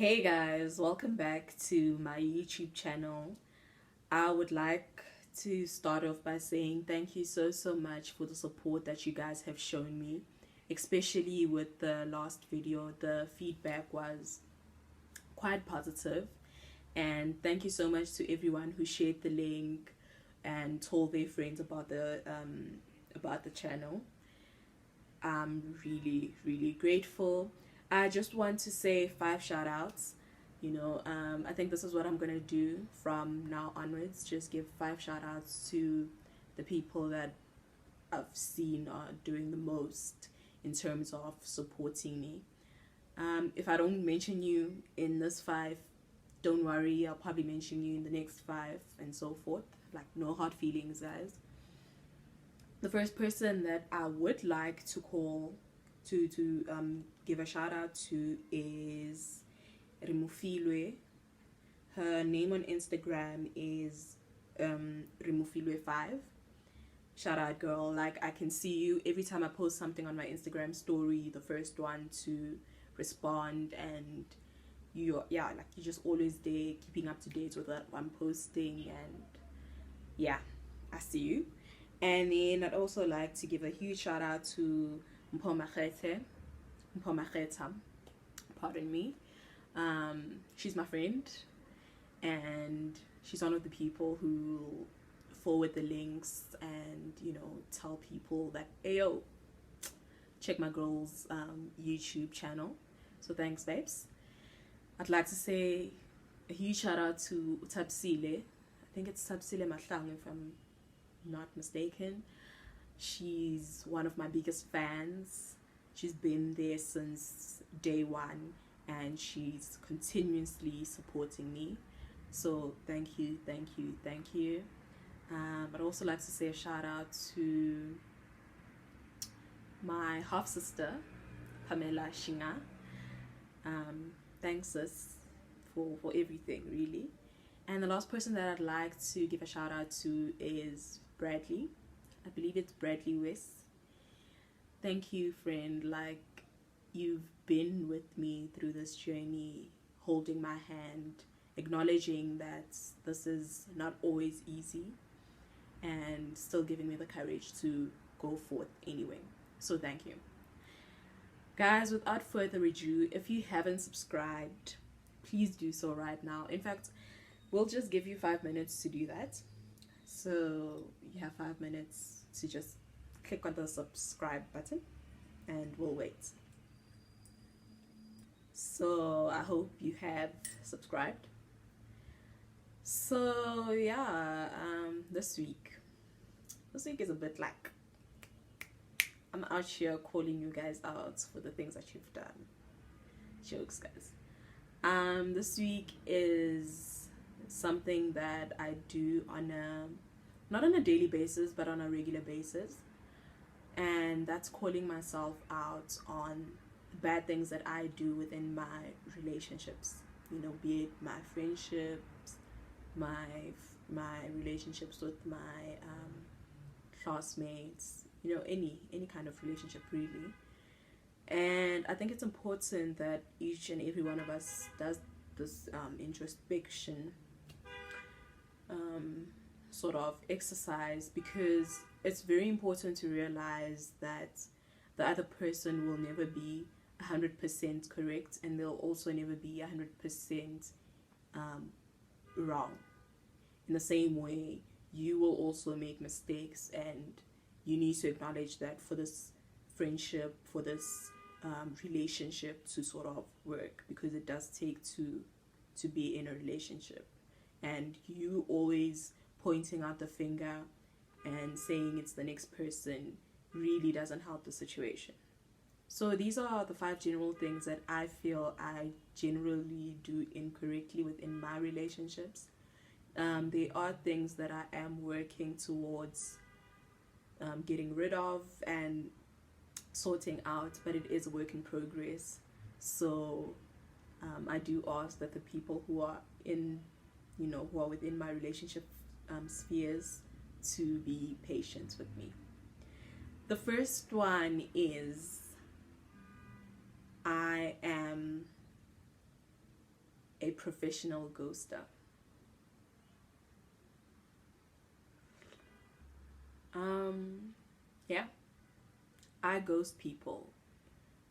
Hey guys, welcome back to my YouTube channel. I would like to start off by saying thank you so much for the support that you guys have shown me, especially with the last video. The feedback was quite positive, and thank you so much to everyone who shared the link and told their friends about the channel. I'm really grateful. I just want to say 5 shout outs. I think this is what I'm gonna do from now onwards. Just give 5 shout outs to the people that I've seen are doing the most in terms of supporting me. If I don't mention you in this five, don't worry, I'll probably mention you in the next five and so forth. Like, no hard feelings, guys. The first person that I would like to call to give a shout out to is Rimufilwe. Her name on Instagram is Rimufilwe5. Shout out, girl. Like, I can see you every time I post something on my Instagram story, the first one to respond, and you're just always there, keeping up to date with what I'm posting, and yeah, I see you. And then I'd also like to give a huge shout out to Mpomachete, pardon me. She's my friend, and she's one of the people who forward the links and tell people that, hey yo, check my girl's YouTube channel. So thanks, babes. I'd like to say a huge shout out to Tabsile. I think it's Tabsile Mahlang, if I'm not mistaken. She's one of my biggest fans. She's been there since day one, and she's continuously supporting me. So thank you. I'd also like to say a shout out to my half sister, Pamela Shinga. Thanks, sis, for everything, really. And the last person that I'd like to give a shout out to is Bradley. I believe it's Bradley West. Thank you, friend. Like, you've been with me through this journey, holding my hand, acknowledging that this is not always easy, and still giving me the courage to go forth anyway. So thank you. Guys, without further ado, if you haven't subscribed, please do so right now. In fact, we'll just give you 5 minutes to do that. So you have 5 minutes to just click on the subscribe button, and we'll wait. So I hope you have subscribed. So yeah, this week is a bit like I'm out here calling you guys out for the things that you've done. Jokes, guys. This week is something that I do on not on a daily basis, but on a regular basis, and that's calling myself out on the bad things that I do within my relationships. Be it my friendships, my relationships with my classmates, any kind of relationship, really. And I think it's important that each and every one of us does this introspection sort of exercise, because it's very important to realize that the other person will never be 100% correct, and they'll also never be 100% wrong. In the same way, you will also make mistakes, and you need to acknowledge that for this friendship, for this relationship to sort of work, because it does take to be in a relationship. And you always pointing out the finger and saying it's the next person really doesn't help the situation. So these are the 5 general things that I feel I generally do incorrectly within my relationships. They are things that I am working towards getting rid of and sorting out, but it is a work in progress. So I do ask that the people who are within my relationship spheres to be patient with me. The first one is I am a professional ghoster. Um, yeah, I ghost people.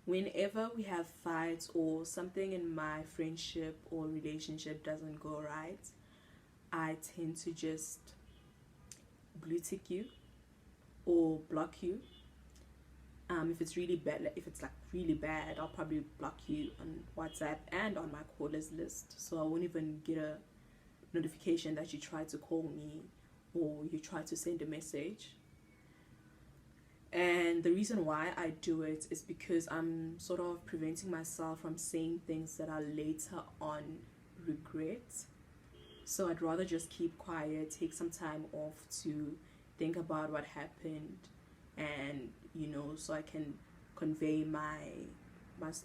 Whenever we have fights or something in my friendship or relationship doesn't go right, I tend to just blue tick you or block you. If it's really bad, like, if it's like really bad, I'll probably block you on WhatsApp and on my callers list, so I won't even get a notification that you tried to call me or you tried to send a message. And the reason why I do it is because I'm sort of preventing myself from saying things that I later on regret. So I'd rather just keep quiet, take some time off to think about what happened, and so I can convey my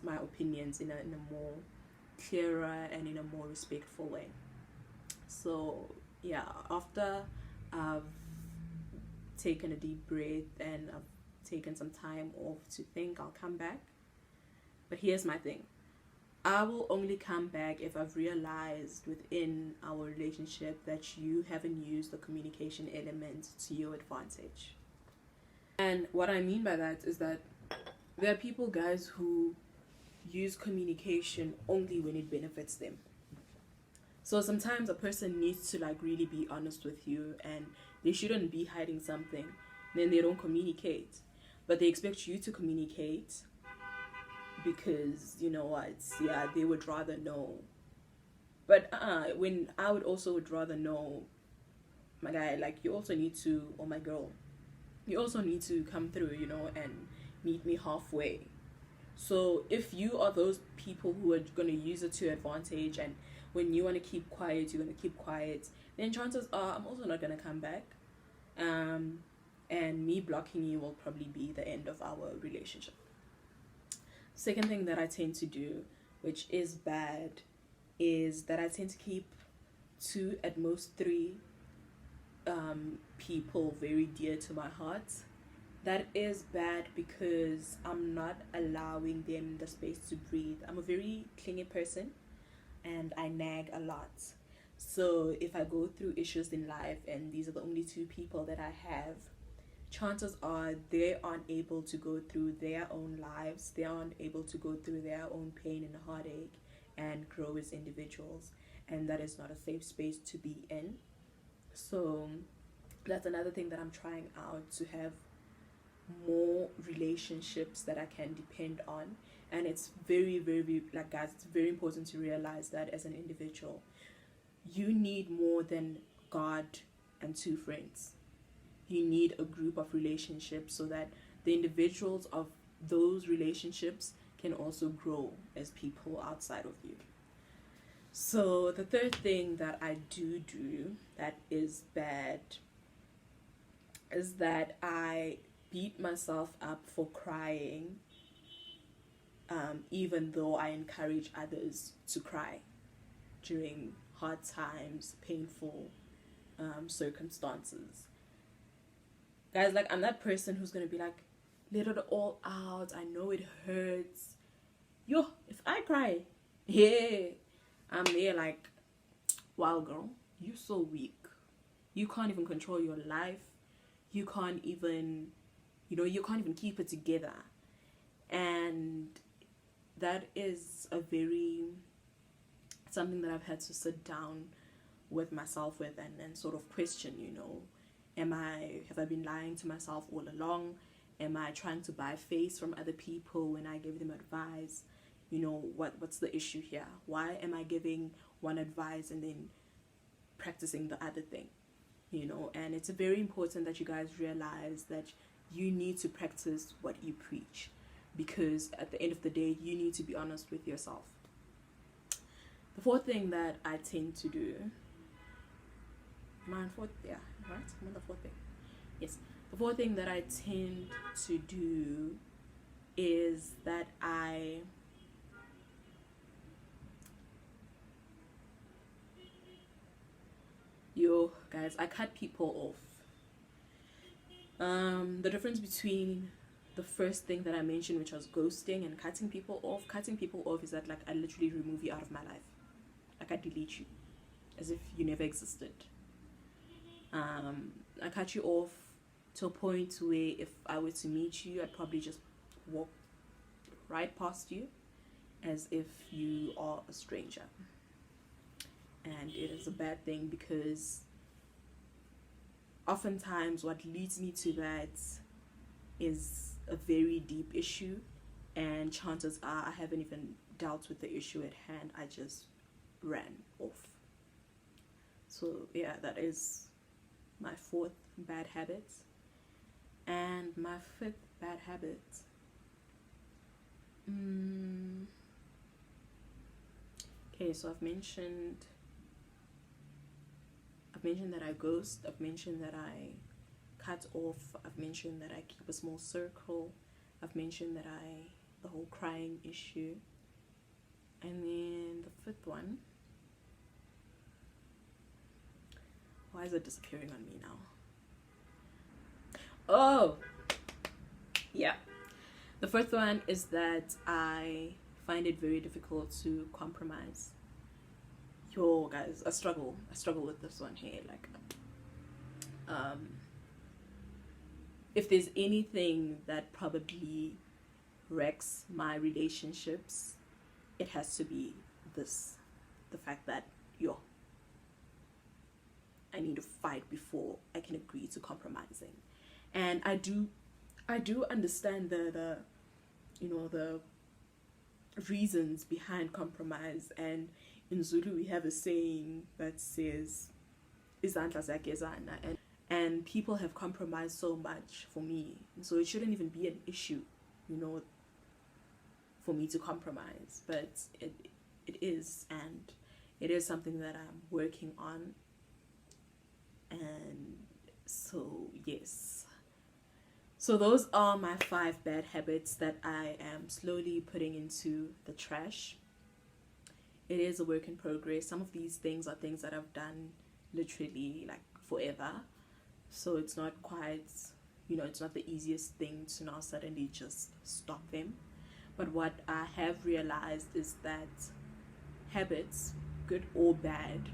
opinions in a more clearer and in a more respectful way. So yeah, after I've taken a deep breath and I've taken some time off to think, I'll come back. But here's my thing: I will only come back if I've realized within our relationship that you haven't used the communication element to your advantage. And what I mean by that is that there are people, guys, who use communication only when it benefits them. So sometimes a person needs to like really be honest with you, and they shouldn't be hiding something. Then they don't communicate, but they expect you to communicate because what? Yeah, they would rather know. But when I would rather know, my guy, like, you also need to, or my girl, you also need to come through, and meet me halfway. So if you are those people who are going to use it to your advantage, and when you want to keep quiet, you're going to keep quiet, then chances are I'm also not going to come back. And me blocking you will probably be the end of our relationship. Second thing that I tend to do, which is bad, is that I tend to keep 2, at most 3 people very dear to my heart. That is bad because I'm not allowing them the space to breathe. I'm a very clingy person and I nag a lot. So if I go through issues in life and these are the only 2 people that I have, chances are they aren't able to go through their own lives. They aren't able to go through their own pain and heartache and grow as individuals. And that is not a safe space to be in. So that's another thing that I'm trying out, to have more relationships that I can depend on. And it's very, very, like, guys, it's very important to realize that as an individual, you need more than God and 2 friends. You need a group of relationships so that the individuals of those relationships can also grow as people outside of you. So the third thing that I do that is bad is that I beat myself up for crying, even though I encourage others to cry during hard times, painful circumstances. Guys, like, I'm that person who's gonna be like, let it all out. I know it hurts. Yo, if I cry, yeah, I'm there like, wow, girl, you're so weak. You can't even control your life. You can't even, you can't even keep it together. And that is something that I've had to sit down with myself with and sort of question, have I been lying to myself all along? Am I trying to buy face from other people when I give them advice? What's the issue here? Why am I giving one advice and then practicing the other thing? And it's very important that you guys realize that you need to practice what you preach, because at the end of the day, you need to be honest with yourself. The fourth thing that I tend to do, the fourth thing. Yes. The fourth thing that I tend to do is that guys, I cut people off. The difference between the first thing that I mentioned, which was ghosting, and cutting people off is that, like, I literally remove you out of my life. like I delete you as if you never existed. I cut you off to a point where if I were to meet you, I'd probably just walk right past you as if you are a stranger. And it is a bad thing because oftentimes what leads me to that is a very deep issue, and chances are I haven't even dealt with the issue at hand. I just ran off. So yeah, that is my fourth bad habit. And my fifth bad habit, okay, so I've mentioned that I ghost, I've mentioned that I cut off, I've mentioned that I keep a small circle, I've mentioned that the whole crying issue. And then the fifth one, why is it disappearing on me now? Oh, yeah. The first one is that I find it very difficult to compromise. Yo, guys, I struggle with this one here. Like, if there's anything that probably wrecks my relationships, it has to be this. The fact that, I need to fight before I can agree to compromising. And I do understand the reasons behind compromise. And in Zulu we have a saying that says izandla ziyagezana, and people have compromised so much for me, so it shouldn't even be an issue, for me to compromise. But it is, and it is something that I'm working on. And so yes, so those are my 5 bad habits that I am slowly putting into the trash. It is a work in progress. Some of these things are things that I've done literally like forever, so it's not quite, it's not the easiest thing to now suddenly just stop them. But what I have realized is that habits, good or bad,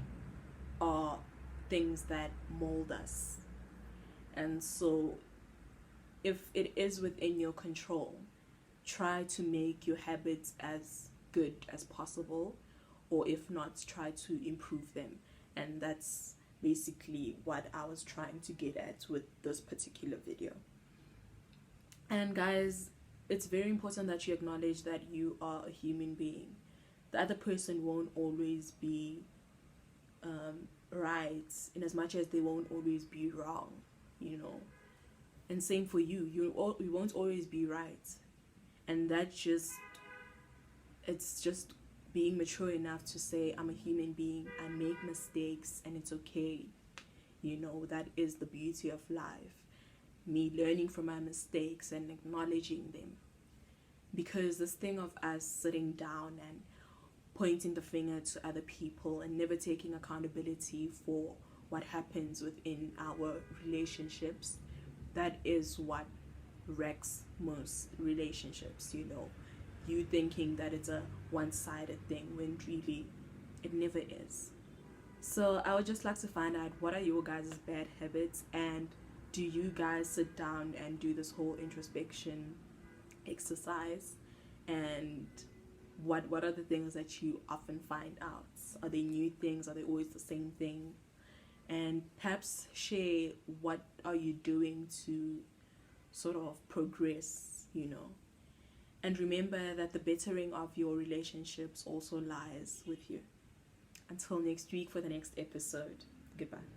are things that mold us. And so if it is within your control, try to make your habits as good as possible, or if not, try to improve them. And that's basically what I was trying to get at with this particular video. And guys, it's very important that you acknowledge that you are a human being. The other person won't always be right, in as much as they won't always be wrong, and same for you. You won't always be right, and it's just being mature enough to say, I'm a human being, I make mistakes, and it's okay. That is the beauty of life, me learning from my mistakes and acknowledging them. Because this thing of us sitting down and pointing the finger to other people and never taking accountability for what happens within our relationships, that is what wrecks most relationships. You thinking that it's a one-sided thing when really it never is. So I would just like to find out, what are your guys' bad habits, and do you guys sit down and do this whole introspection exercise? And what are the things that you often find out? Are they new things? Are they always the same thing? And perhaps share, what are you doing to sort of progress, And remember that the bettering of your relationships also lies with you. Until next week for the next episode. Goodbye.